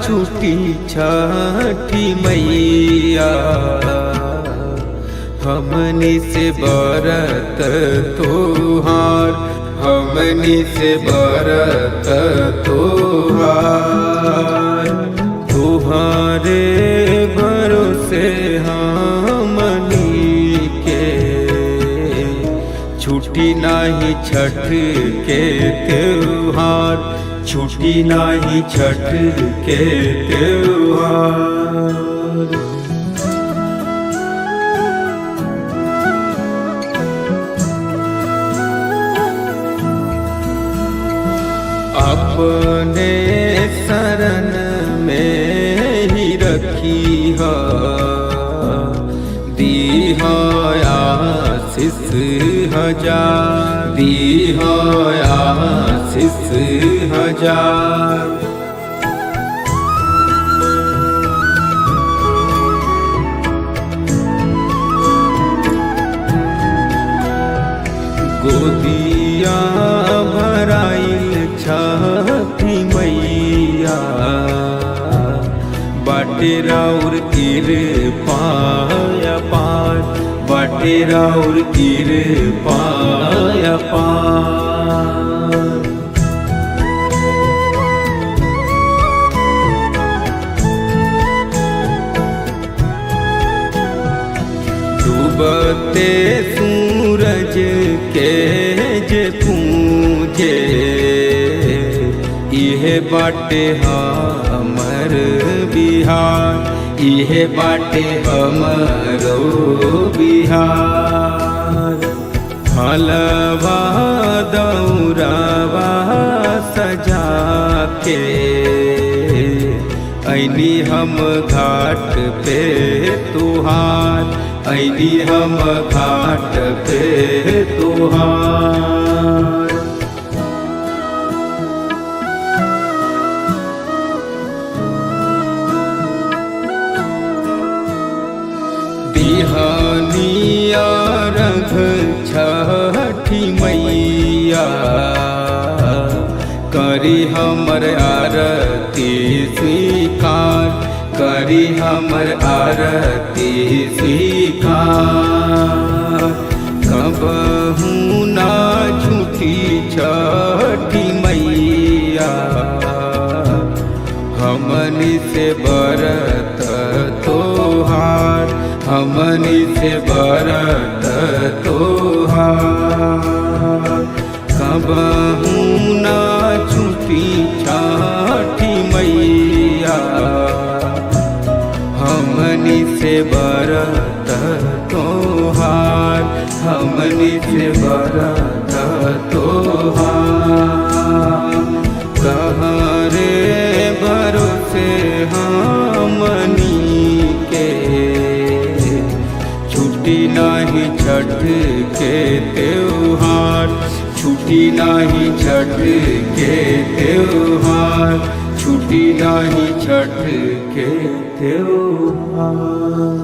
छुट्टी छठी मैया हमनी से बरत तोहार, हमनी से बरत तोहार। तुहारे भरोसे हमनी के छुट्टी नाही छठ के त्योहार, छुट्टी नाही छठ के त्योहार। अपने शरण में ही रखी है, दी है आशीष हजार, दी है आशीष हजार। गोदिया भराइल छठी मैया, बाटे राउर कृपाया पार, बाटे राउर कृपाया पार। डूबते सूरज के जे पूजे, इहे बाटे हमर बिहार, इहे बाटे हमरो बिहार। हलवा दौरावा सजा के ऐनी हम घाट पे तुहार, ऐनी हम घाट पे तुहार। बिहानिया रंग छठी मैया, करी हमर आरती स्वीकार, करी हमर आरती स्वीकार। कबहू ना छूटी छठी मैया, हमनी से बरत तोहार, हमनी से बरत तोहार। कबहू ना छूटी छठी मैया, हमनी से बरत तोहार, हमनी से बरत तोहार। कहरे भरोसे हमनी के छुट्टी नाही छठ के त्योहार, छुट्टी नाही छठ के त्योहार, छुट्टी नाही छठ के त्योहार।